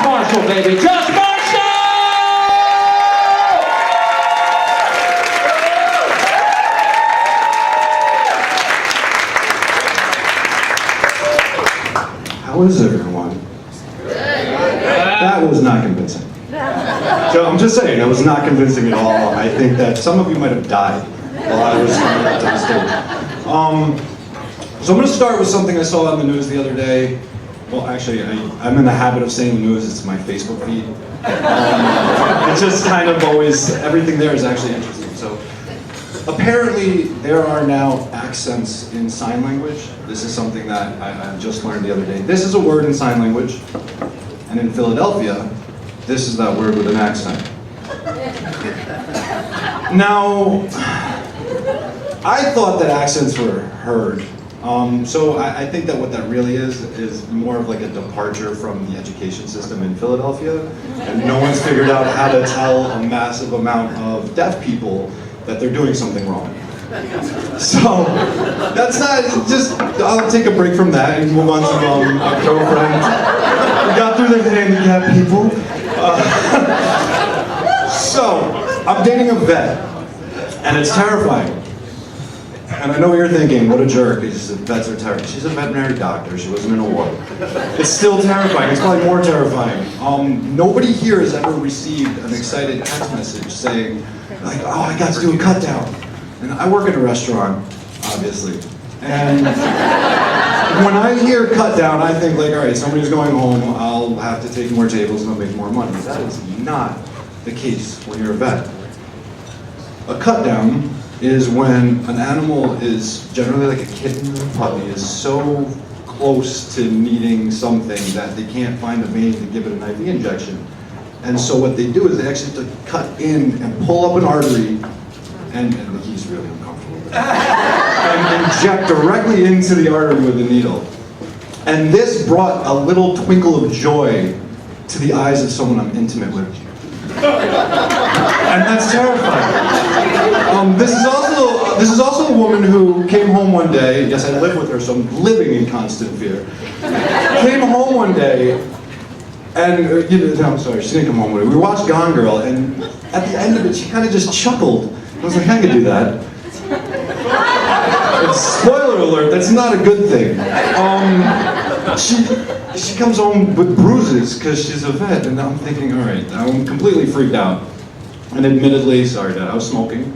Marshall, baby. Josh Marshall! How is everyone? That was not convincing. So I'm just saying, that was not convincing at all. I think that some of you might have died while I was coming up to the stage. So I'm going to start with something I saw on the news the other day. Well, actually, I'm in the habit of saying the news. It's my Facebook feed. It's just kind of always, everything there is actually interesting. So apparently, there are now accents in sign language. This is something that I just learned the other day. This is a word in sign language. And in Philadelphia, this is that word with an accent. Now, I thought that accents were heard. So I think that what that really is more of like a departure from the education system in Philadelphia. And no one's figured out how to tell a massive amount of deaf people that they're doing something wrong. So, that's not, just, I'll take a break from that and move on to our girlfriend. We got through the handicapped people. So, I'm dating a vet, and it's terrifying. And I know what you're thinking, what a jerk, because vets are terrifying. She's a veterinary doctor, she wasn't in a war. It's still terrifying, it's probably more terrifying. Nobody here has ever received an excited text message saying, like, oh, I got to do a cut down. And I work in a restaurant, obviously. And when I hear cut down, I think like, all right, somebody's going home, I'll have to take more tables and I'll make more money. That is not the case when you're a vet. A cut down is when an animal is generally like a kitten or a puppy is so close to needing something that they can't find a vein to give it an IV injection. And so what they do is they actually have to cut in and pull up an artery, and he's really uncomfortable with that, and inject directly into the artery with the needle. And this brought a little twinkle of joy to the eyes of someone I'm intimate with. And that's terrifying. This is also a woman who came home one day. Yes, I live with her, so I'm living in constant fear. Came home one day, and I'm sorry, she didn't come home one day. We watched Gone Girl, and at the end of it, she kind of just chuckled. I was like, I could do that. And spoiler alert, that's not a good thing. She comes home with bruises because she's a vet, and I'm thinking, all right, I'm completely freaked out. And admittedly, sorry Dad, I was smoking.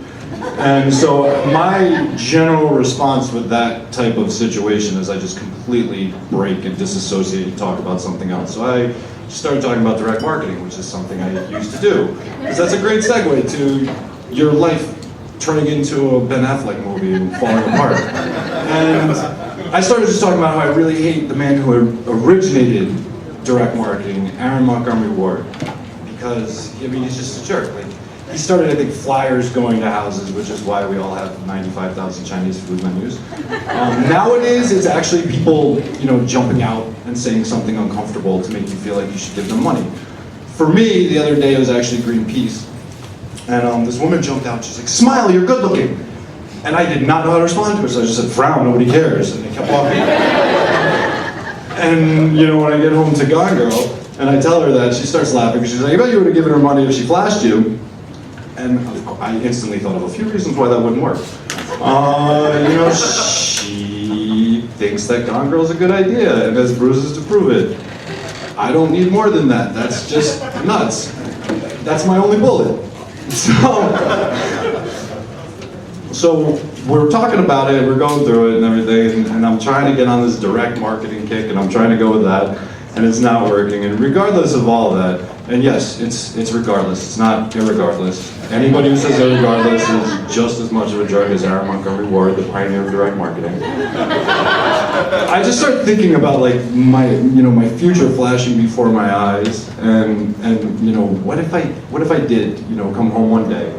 And so my general response with that type of situation is I just completely break and disassociate and talk about something else. So I started talking about direct marketing, which is something I used to do. Because that's a great segue to your life turning into a Ben Affleck movie and falling apart. And I started just talking about how I really hate the man who originated direct marketing, Aaron Montgomery Ward, because I mean he's just a jerk. Like, he started, I think, flyers going to houses, which is why we all have 95,000 Chinese food menus. Nowadays, it's actually people, jumping out and saying something uncomfortable to make you feel like you should give them money. For me, the other day it was actually Greenpeace, and this woman jumped out. She's like, "Smile, you're good looking." And I did not know how to respond to her, so I just said, "Frown, nobody cares," and I kept walking. And when I get home to Gone Girl, and I tell her that, she starts laughing. She's like, "I bet you would have given her money if she flashed you." And I instantly thought of a few reasons why that wouldn't work. She thinks that Gone Girl is a good idea and has bruises to prove it. I don't need more than that. That's just nuts. That's my only bullet. So we're talking about it, we're going through it and everything, and I'm trying to get on this direct marketing kick, and I'm trying to go with that, and it's not working. And regardless of all that, and yes, it's regardless, it's not irregardless. Anybody who says irregardless is just as much of a jerk as Aaron Montgomery Ward, the pioneer of direct marketing. I just started thinking about like my future flashing before my eyes, and what if I did come home one day,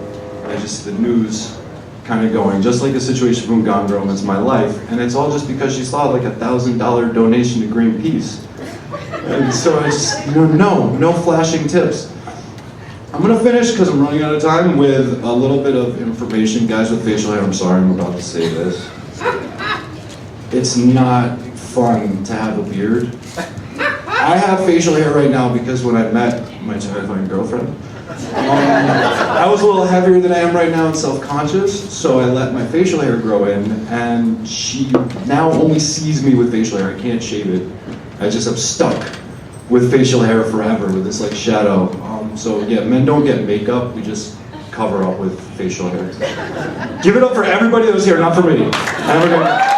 and the news kind of going, just like the situation from Gone Girl, and it's my life, and it's all just because she saw like $1,000 donation to Greenpeace. And so I just, no flashing tips. I'm gonna finish, because I'm running out of time, with a little bit of information. Guys with facial hair, I'm sorry, I'm about to say this. It's not fun to have a beard. I have facial hair right now because when I met my terrifying girlfriend, I was a little heavier than I am right now and self-conscious, so I let my facial hair grow in, and she now only sees me with facial hair. I can't shave it. I just am stuck with facial hair forever with this like shadow. So yeah, men don't get makeup. We just cover up with facial hair. Give it up for everybody that was here, not for me. Have a good night.